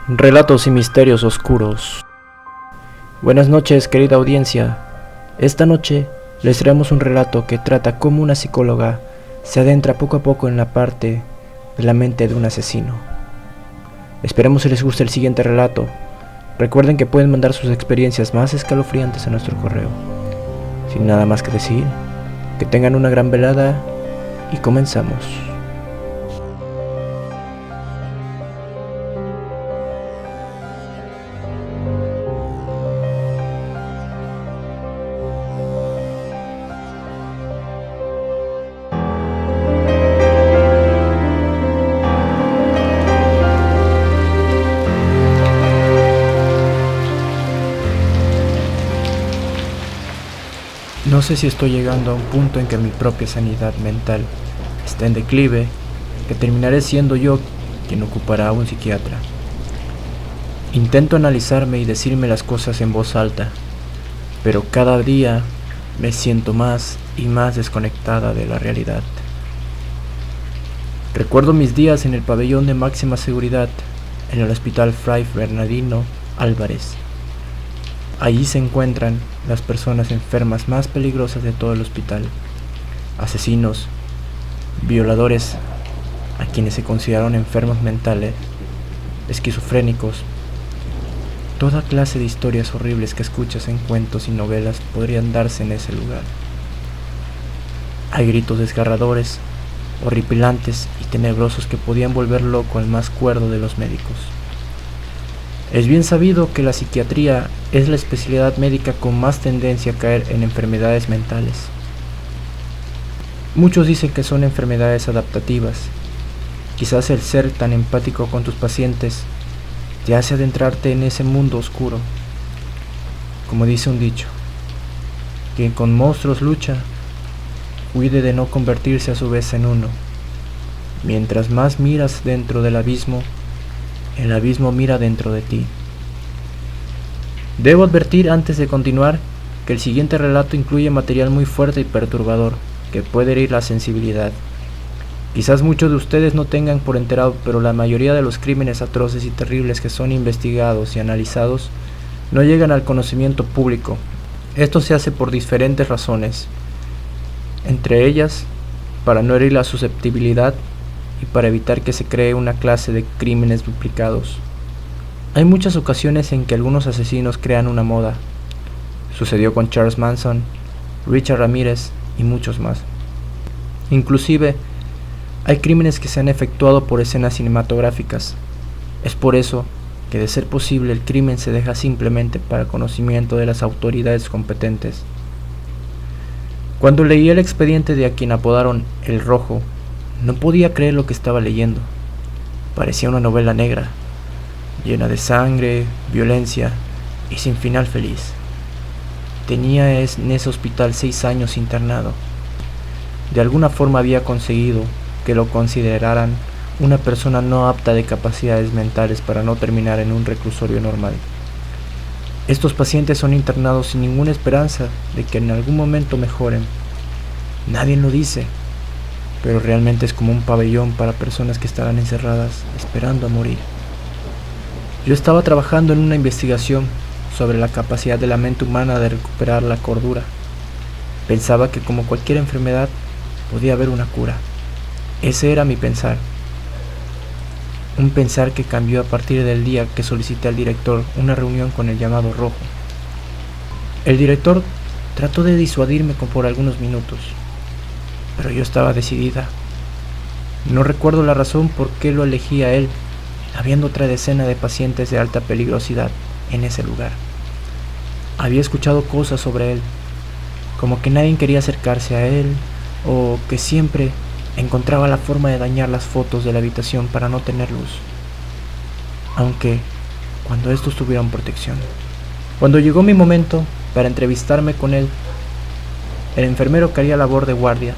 Relatos y misterios oscuros. Buenas noches, querida audiencia. Esta noche les traemos un relato que trata cómo una psicóloga se adentra poco a poco en la parte de la mente de un asesino. Esperemos que les guste el siguiente relato. Recuerden que pueden mandar sus experiencias más escalofriantes a nuestro correo. Sin nada más que decir, que tengan una gran velada y comenzamos. No sé si estoy llegando a un punto en que mi propia sanidad mental está en declive, que terminaré siendo yo quien ocupará a un psiquiatra. Intento analizarme y decirme las cosas en voz alta, pero cada día me siento más y más desconectada de la realidad. Recuerdo mis días en el pabellón de máxima seguridad en el Hospital Fray Bernardino Álvarez. Allí se encuentran las personas enfermas más peligrosas de todo el hospital, asesinos, violadores, a quienes se consideraron enfermos mentales, esquizofrénicos. Toda clase de historias horribles que escuchas en cuentos y novelas podrían darse en ese lugar. Hay gritos desgarradores, horripilantes y tenebrosos que podían volver loco al más cuerdo de los médicos. Es bien sabido que la psiquiatría es la especialidad médica con más tendencia a caer en enfermedades mentales. Muchos dicen que son enfermedades adaptativas. Quizás el ser tan empático con tus pacientes te hace adentrarte en ese mundo oscuro. Como dice un dicho, quien con monstruos lucha, cuide de no convertirse a su vez en uno. Mientras más miras dentro del abismo, el abismo mira dentro de ti. Debo advertir antes de continuar que el siguiente relato incluye material muy fuerte y perturbador que puede herir la sensibilidad. Quizás muchos de ustedes no tengan por enterado, pero la mayoría de los crímenes atroces y terribles que son investigados y analizados no llegan al conocimiento público. Esto se hace por diferentes razones, entre ellas para no herir la susceptibilidad y para evitar que se cree una clase de crímenes duplicados. Hay muchas ocasiones en que algunos asesinos crean una moda. Sucedió con Charles Manson, Richard Ramírez y muchos más. Inclusive, hay crímenes que se han efectuado por escenas cinematográficas. Es por eso que, de ser posible, el crimen se deja simplemente para conocimiento de las autoridades competentes. Cuando leí el expediente de a quien apodaron El Rojo, no podía creer lo que estaba leyendo. Parecía una novela negra, llena de sangre, violencia y sin final feliz. Tenía en ese hospital 6 años internado. De alguna forma había conseguido que lo consideraran una persona no apta de capacidades mentales para no terminar en un reclusorio normal. Estos pacientes son internados sin ninguna esperanza de que en algún momento mejoren. Nadie lo dice, pero realmente es como un pabellón para personas que estarán encerradas esperando a morir. Yo estaba trabajando en una investigación sobre la capacidad de la mente humana de recuperar la cordura. Pensaba que como cualquier enfermedad podía haber una cura. Ese era mi pensar. Un pensar que cambió a partir del día que solicité al director una reunión con el llamado Rojo. El director trató de disuadirme por algunos minutos, pero yo estaba decidida. No recuerdo la razón por qué lo elegí a él, habiendo otra decena de pacientes de alta peligrosidad en ese lugar. Había escuchado cosas sobre él, como que nadie quería acercarse a él, o que siempre encontraba la forma de dañar las fotos de la habitación para no tener luz, aunque cuando estos tuvieran protección. Cuando llegó mi momento para entrevistarme con él, el enfermero que haría labor de guardia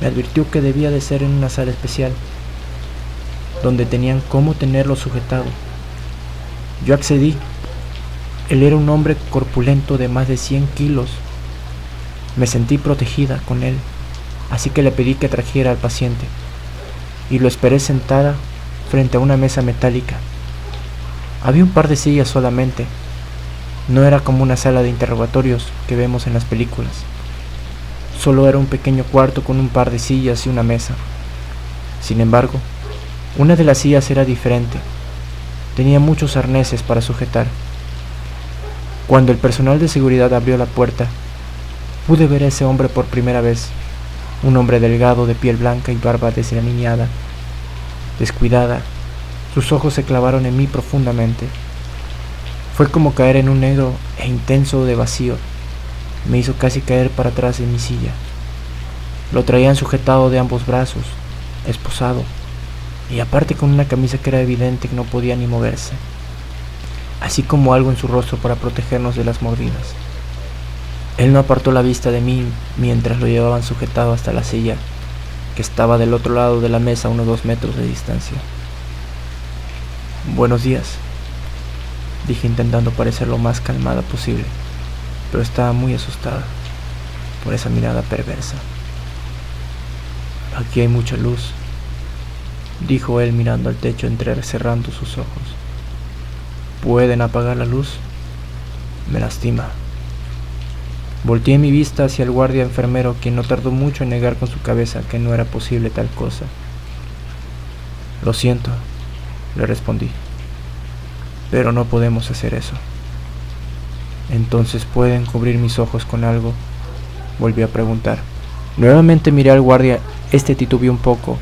me advirtió que debía de ser en una sala especial, donde tenían cómo tenerlo sujetado. Yo accedí. Él era un hombre corpulento de más de 100 kilos. Me sentí protegida con él, así que le pedí que trajera al paciente, y lo esperé sentada frente a una mesa metálica. Había un par de sillas solamente. No era como una sala de interrogatorios que vemos en las películas. Solo era un pequeño cuarto con un par de sillas y una mesa. Sin embargo, una de las sillas era diferente. Tenía muchos arneses para sujetar. Cuando el personal de seguridad abrió la puerta, pude ver a ese hombre por primera vez. Un hombre delgado, de piel blanca y barba desaliñada. Descuidada, sus ojos se clavaron en mí profundamente. Fue como caer en un negro e intenso de vacío. Me hizo casi caer para atrás en mi silla. Lo traían sujetado de ambos brazos, esposado, y aparte con una camisa que era evidente que no podía ni moverse, así como algo en su rostro para protegernos de las mordidas. Él no apartó la vista de mí mientras lo llevaban sujetado hasta la silla, que estaba del otro lado de la mesa a unos 2 metros de distancia. «Buenos días», dije intentando parecer lo más calmada posible, pero estaba muy asustada por esa mirada perversa. «Aquí hay mucha luz», dijo él mirando al techo entrecerrando sus ojos. «¿Pueden apagar la luz? Me lastima». Volteé mi vista hacia el guardia enfermero, quien no tardó mucho en negar con su cabeza que no era posible tal cosa. «Lo siento», le respondí, «pero no podemos hacer eso». «¿Entonces pueden cubrir mis ojos con algo?», volví a preguntar. Nuevamente miré al guardia. Este titubeó un poco,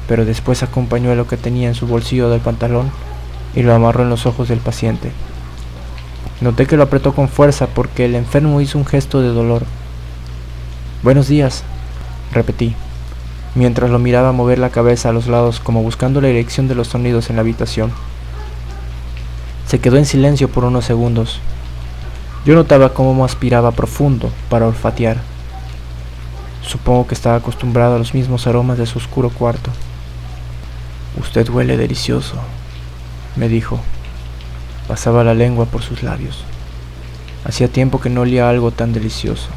pero después acompañó lo que tenía en su bolsillo del pantalón y lo amarró en los ojos del paciente. Noté que lo apretó con fuerza porque el enfermo hizo un gesto de dolor. «Buenos días», repetí, mientras lo miraba mover la cabeza a los lados como buscando la dirección de los sonidos en la habitación. Se quedó en silencio por unos segundos. Yo notaba cómo aspiraba profundo para olfatear. Supongo que estaba acostumbrado a los mismos aromas de su oscuro cuarto. «Usted huele delicioso», me dijo. Pasaba la lengua por sus labios. Hacía tiempo que no olía algo tan delicioso.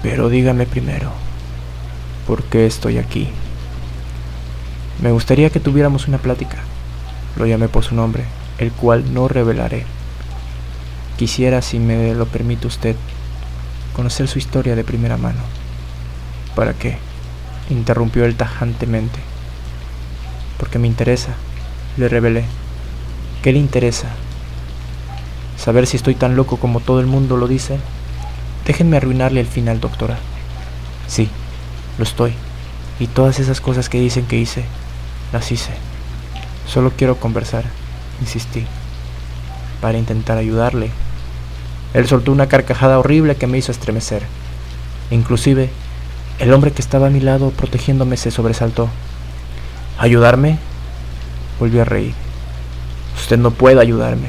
«Pero dígame primero, ¿por qué estoy aquí?» «Me gustaría que tuviéramos una plática». Lo llamé por su nombre, el cual no revelaré. «Quisiera, si me lo permite usted, conocer su historia de primera mano». «¿Para qué?», interrumpió él tajantemente. «Porque me interesa», le revelé. «¿Qué le interesa? ¿Saber si estoy tan loco como todo el mundo lo dice?» «Déjenme arruinarle el final, doctora». «Sí, lo estoy. Y todas esas cosas que dicen que hice, las hice. Solo quiero conversar», insistí, «para intentar ayudarle». Él soltó una carcajada horrible que me hizo estremecer. Inclusive, el hombre que estaba a mi lado protegiéndome se sobresaltó. «¿Ayudarme?», volvió a reír. «Usted no puede ayudarme.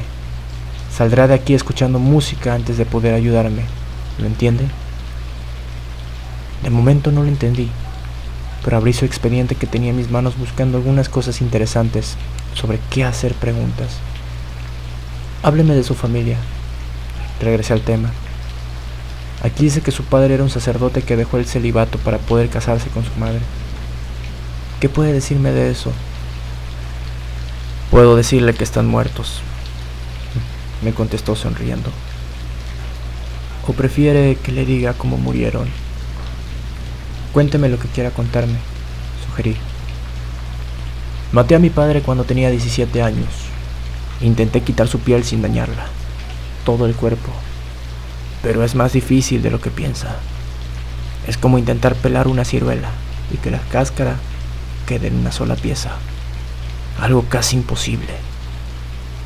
Saldrá de aquí escuchando música antes de poder ayudarme. ¿Lo entiende?». De momento no lo entendí, pero abrí su expediente que tenía en mis manos buscando algunas cosas interesantes sobre qué hacer preguntas. «Hábleme de su familia». Regresé al tema. «Aquí dice que su padre era un sacerdote que dejó el celibato para poder casarse con su madre. ¿Qué puede decirme de eso?». «Puedo decirle que están muertos», me contestó sonriendo. «¿O prefiere que le diga cómo murieron?». «Cuénteme lo que quiera contarme», sugerí. «Maté a mi padre cuando tenía 17 años. Intenté quitar su piel sin dañarla, todo el cuerpo, pero es más difícil de lo que piensa. Es como intentar pelar una ciruela y que la cáscara quede en una sola pieza. Algo casi imposible,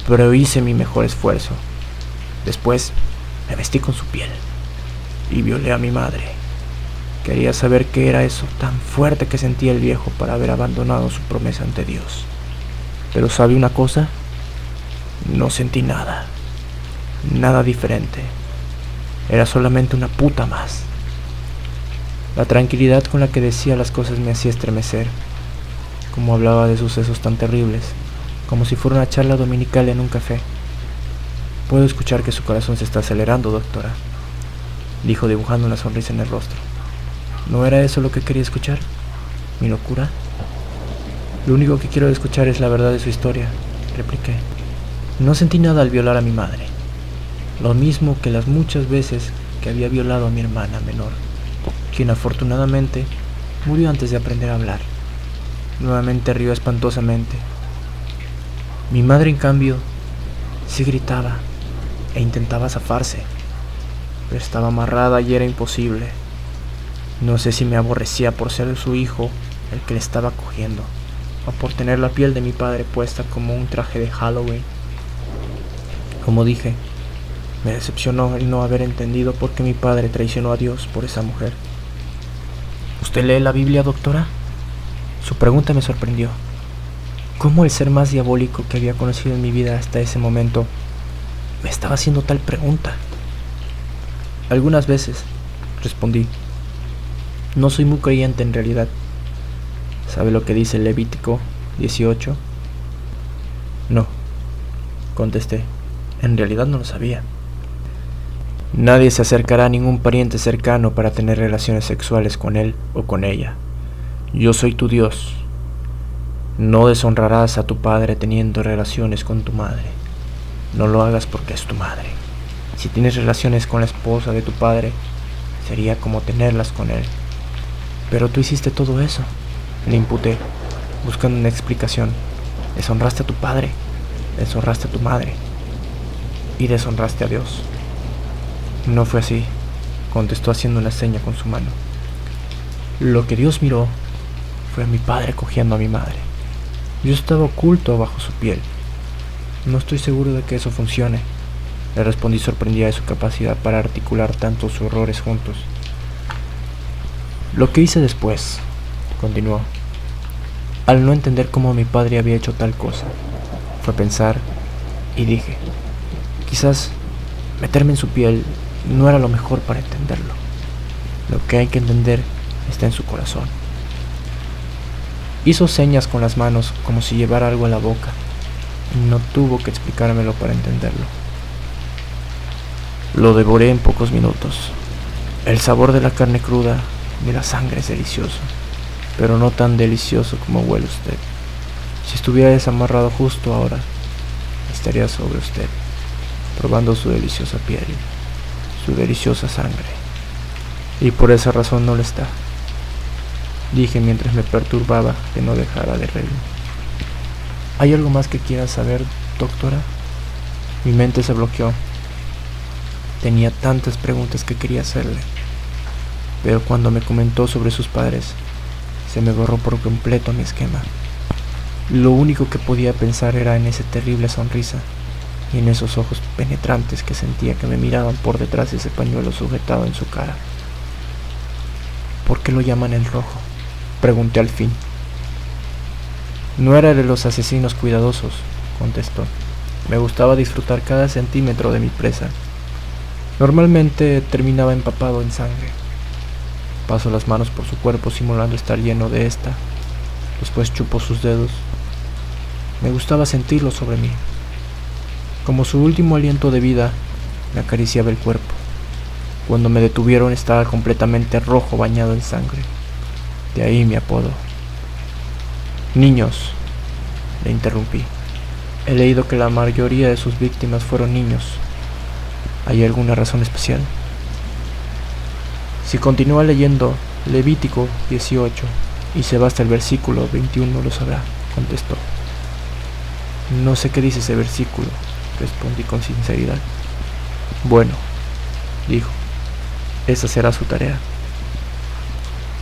pero hice mi mejor esfuerzo. Después me vestí con su piel y violé a mi madre. Quería saber qué era eso tan fuerte que sentía el viejo para haber abandonado su promesa ante Dios. Pero ¿sabe una cosa? No sentí nada. Nada diferente. Era solamente una puta más». La tranquilidad con la que decía las cosas me hacía estremecer, como hablaba de sucesos tan terribles, como si fuera una charla dominical en un café. «Puedo escuchar que su corazón se está acelerando, doctora», dijo dibujando una sonrisa en el rostro. «¿No era eso lo que quería escuchar? ¿Mi locura? Lo único que quiero escuchar es la verdad de su historia. repliqué. No sentí nada al violar a mi madre, lo mismo que las muchas veces que había violado a mi hermana menor, quien afortunadamente murió antes de aprender a hablar. Nuevamente rió espantosamente. Mi madre, en cambio, sí gritaba e intentaba zafarse, pero estaba amarrada y era imposible. No sé si me aborrecía por ser su hijo el que le estaba cogiendo, o por tener la piel de mi padre puesta como un traje de Halloween. Como dije, me decepcionó el no haber entendido por qué mi padre traicionó a Dios por esa mujer. ¿Usted lee la Biblia, doctora? Su pregunta me sorprendió. ¿Cómo el ser más diabólico que había conocido en mi vida hasta ese momento me estaba haciendo tal pregunta? Algunas veces, respondí. No soy muy creyente en realidad. ¿Sabe lo que dice Levítico 18? No, contesté. En realidad no lo sabía. Nadie se acercará a ningún pariente cercano para tener relaciones sexuales con él o con ella. Yo soy tu Dios. No deshonrarás a tu padre teniendo relaciones con tu madre. No lo hagas porque es tu madre. Si tienes relaciones con la esposa de tu padre, sería como tenerlas con él. Pero tú hiciste todo eso, le imputé, buscando una explicación. Deshonraste a tu padre, deshonraste a tu madre y deshonraste a Dios. No fue así, contestó haciendo una seña con su mano. Lo que Dios miró fue a mi padre cogiendo a mi madre. Yo estaba oculto bajo su piel. No estoy seguro de que eso funcione, le respondí sorprendida de su capacidad para articular tantos horrores juntos. Lo que hice después, continuó, al no entender cómo mi padre había hecho tal cosa, fue pensar y dije, quizás meterme en su piel no era lo mejor para entenderlo. Lo que hay que entender está en su corazón. Hizo señas con las manos como si llevara algo a la boca, y no tuvo que explicármelo para entenderlo. Lo devoré en pocos minutos. El sabor de la carne cruda, de la sangre, es delicioso, pero no tan delicioso como huele usted. Si estuviera desamarrado justo ahora, estaría sobre usted, probando su deliciosa piel, su deliciosa sangre. Y por esa razón no lo está, dije mientras me perturbaba que no dejara de reír. ¿Hay algo más que quiera saber, doctora? Mi mente se bloqueó. Tenía tantas preguntas que quería hacerle, pero cuando me comentó sobre sus padres, se me borró por completo mi esquema. Lo único que podía pensar era en esa terrible sonrisa y en esos ojos penetrantes que sentía que me miraban por detrás de ese pañuelo sujetado en su cara. ¿Por qué lo llaman el rojo?, pregunté al fin. No era de los asesinos cuidadosos, contestó. Me gustaba disfrutar cada centímetro de mi presa. Normalmente terminaba empapado en sangre. Paso las manos por su cuerpo simulando estar lleno de esta. Después chupo sus dedos. Me gustaba sentirlo sobre mí. Como su último aliento de vida, me acariciaba el cuerpo. Cuando me detuvieron estaba completamente rojo, bañado en sangre. De ahí mi apodo. Niños, le interrumpí. He leído que la mayoría de sus víctimas fueron niños. ¿Hay alguna razón especial? Si continúa leyendo Levítico 18 y se va hasta el versículo 21 lo sabrá, contestó. No sé qué dice ese versículo, respondí con sinceridad. Bueno, dijo, esa será su tarea.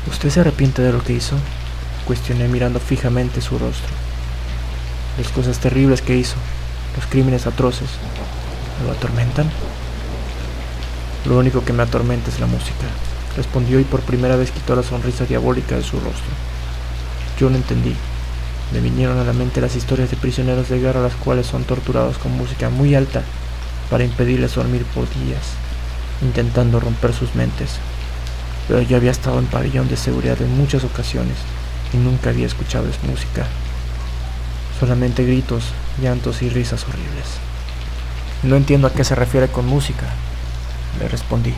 ¿Usted se arrepiente de lo que hizo?, cuestioné mirando fijamente su rostro. Las cosas terribles que hizo, los crímenes atroces, ¿lo atormentan? Lo único que me atormenta es la música, respondió y por primera vez quitó la sonrisa diabólica de su rostro. Yo no entendí. Me vinieron a la mente las historias de prisioneros de guerra, las cuales son torturados con música muy alta para impedirles dormir por días, intentando romper sus mentes. Pero yo había estado en pabellón de seguridad en muchas ocasiones y nunca había escuchado esa música. Solamente gritos, llantos y risas horribles. No entiendo a qué se refiere con música, le respondí.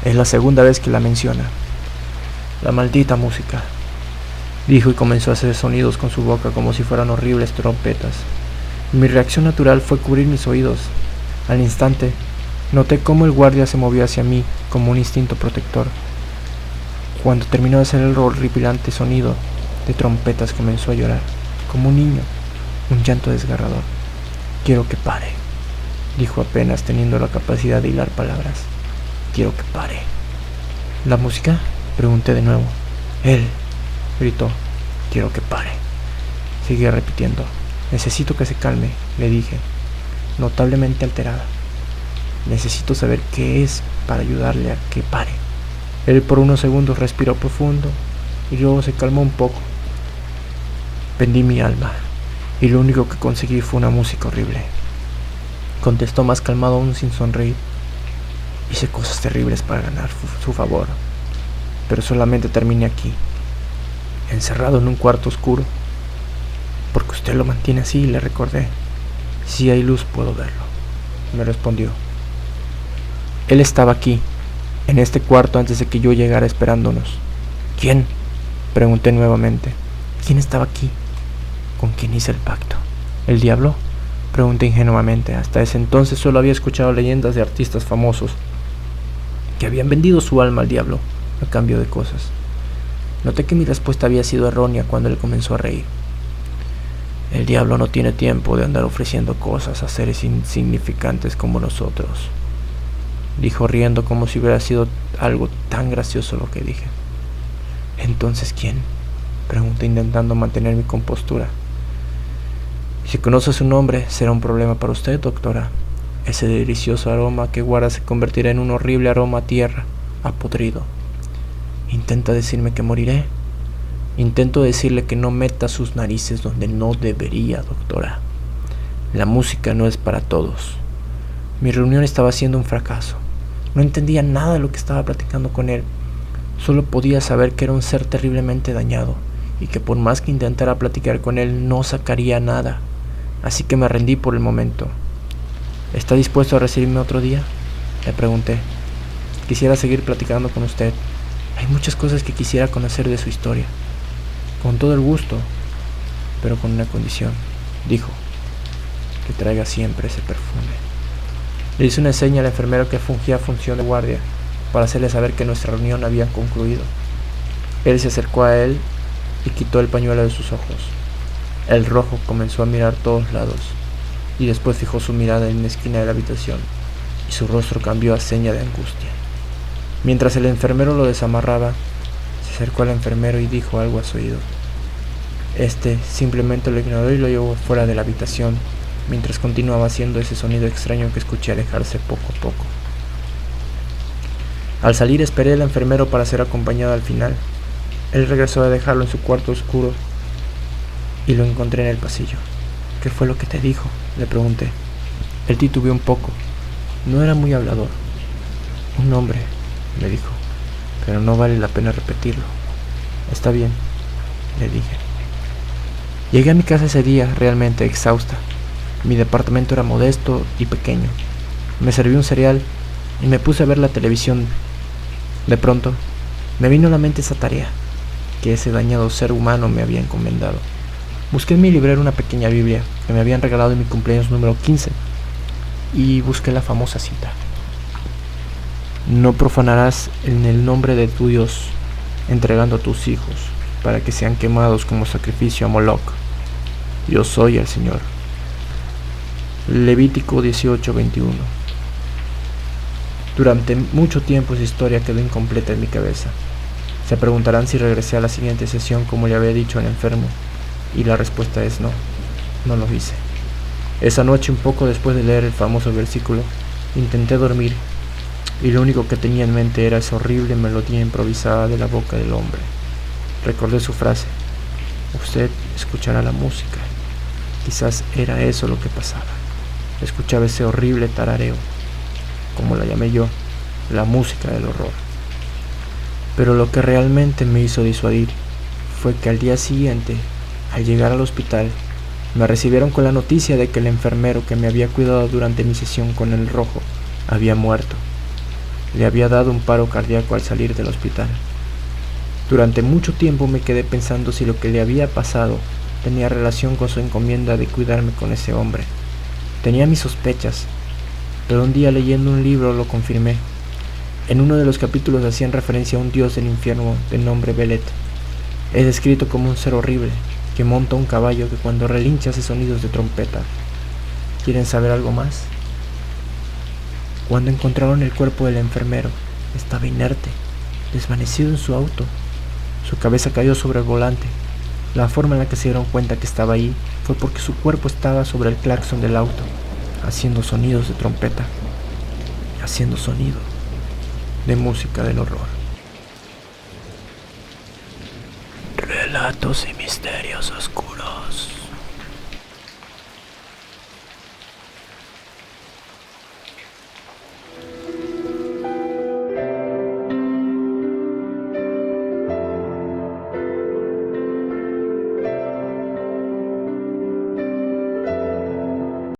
Es la segunda vez que la menciona. La maldita música, dijo y comenzó a hacer sonidos con su boca como si fueran horribles trompetas. Mi reacción natural fue cubrir mis oídos. Al instante, noté cómo el guardia se movió hacia mí como un instinto protector. Cuando terminó de hacer el horripilante sonido de trompetas, comenzó a llorar, como un niño, un llanto desgarrador. «Quiero que pare», dijo apenas teniendo la capacidad de hilar palabras. «Quiero que pare». «¿La música?», pregunté de nuevo. «Él», gritó. «Quiero que pare». Seguía repitiendo. «Necesito que se calme», le dije, notablemente alterada. «Necesito saber qué es para ayudarle a que pare». Él por unos segundos respiró profundo y luego se calmó un poco. «Vendí mi alma y lo único que conseguí fue una música horrible», contestó más calmado aún sin sonreír. «Hice cosas terribles para ganar su favor, pero solamente terminé aquí, encerrado en un cuarto oscuro. Porque usted lo mantiene así», le recordé. «Si hay luz puedo verlo», me respondió. Él estaba aquí, en este cuarto, antes de que yo llegara, esperándonos. «¿Quién?», pregunté nuevamente. «¿Quién estaba aquí? ¿Con quién hice el pacto? ¿El diablo?», pregunté ingenuamente. Hasta ese entonces solo había escuchado leyendas de artistas famosos que habían vendido su alma al diablo a cambio de cosas. Noté que mi respuesta había sido errónea cuando él comenzó a reír. «El diablo no tiene tiempo de andar ofreciendo cosas a seres insignificantes como nosotros», dijo riendo como si hubiera sido algo tan gracioso lo que dije. «¿Entonces quién?», pregunté intentando mantener mi compostura. «Si conoce su nombre, será un problema para usted, doctora. Ese delicioso aroma que guarda se convertirá en un horrible aroma a tierra, a podrido. ¿Intenta decirme que moriré? Intento decirle que no meta sus narices donde no debería, doctora. La música no es para todos». Mi reunión estaba siendo un fracaso. No entendía nada de lo que estaba platicando con él. Solo podía saber que era un ser terriblemente dañado y que por más que intentara platicar con él no sacaría nada. Así que me rendí por el momento. «¿Está dispuesto a recibirme otro día?», le pregunté. «Quisiera seguir platicando con usted. Hay muchas cosas que quisiera conocer de su historia». «Con todo el gusto, pero con una condición», dijo. «Que traiga siempre ese perfume». Le hice una seña al enfermero que fungía función de guardia para hacerle saber que nuestra reunión había concluido. Él se acercó a él y quitó el pañuelo de sus ojos. El rojo comenzó a mirar todos lados y después fijó su mirada en una esquina de la habitación y su rostro cambió a seña de angustia. Mientras el enfermero lo desamarraba, se acercó al enfermero y dijo algo a su oído. Este simplemente lo ignoró y lo llevó fuera de la habitación, mientras continuaba haciendo ese sonido extraño que escuché alejarse poco a poco. Al salir esperé al enfermero para ser acompañado al final. Él regresó a dejarlo en su cuarto oscuro y lo encontré en el pasillo. «¿Qué fue lo que te dijo?», le pregunté. Él titubeó un poco. No era muy hablador. «Un nombre», me dijo, «pero no vale la pena repetirlo». «Está bien», le dije. Llegué a mi casa ese día realmente exhausta. Mi departamento era modesto y pequeño. Me serví un cereal y me puse a ver la televisión. De pronto, me vino a la mente esa tarea que ese dañado ser humano me había encomendado. Busqué en mi librero una pequeña Biblia que me habían regalado en mi cumpleaños número 15 y busqué la famosa cita. «No profanarás en el nombre de tu Dios, entregando a tus hijos para que sean quemados como sacrificio a Moloch. Yo soy el Señor». Levítico 18:21. Durante mucho tiempo esa historia quedó incompleta en mi cabeza. Se preguntarán si regresé a la siguiente sesión como le había dicho al enfermo, y la respuesta es no, no lo hice. Esa noche, un poco después de leer el famoso versículo, intenté dormir, y lo único que tenía en mente era esa horrible melodía improvisada de la boca del hombre. Recordé su frase: «Usted escuchará la música». Quizás era eso lo que pasaba. Escuchaba ese horrible tarareo, como la llamé yo, la música del horror. Pero lo que realmente me hizo disuadir fue que al día siguiente, al llegar al hospital, me recibieron con la noticia de que el enfermero que me había cuidado durante mi sesión con el rojo había muerto. Le había dado un paro cardíaco al salir del hospital. Durante mucho tiempo me quedé pensando si lo que le había pasado tenía relación con su encomienda de cuidarme con ese hombre. Tenía mis sospechas, pero un día leyendo un libro lo confirmé. En uno de los capítulos hacían referencia a un dios del infierno de nombre Belet. Es descrito como un ser horrible que monta un caballo que cuando relincha hace sonidos de trompeta. ¿Quieren saber algo más? Cuando encontraron el cuerpo del enfermero, estaba inerte, desvanecido en su auto. Su cabeza cayó sobre el volante. La forma en la que se dieron cuenta que estaba ahí fue porque su cuerpo estaba sobre el claxon del auto, haciendo sonidos de trompeta, haciendo sonido de música del horror. Relatos y misterios oscuros.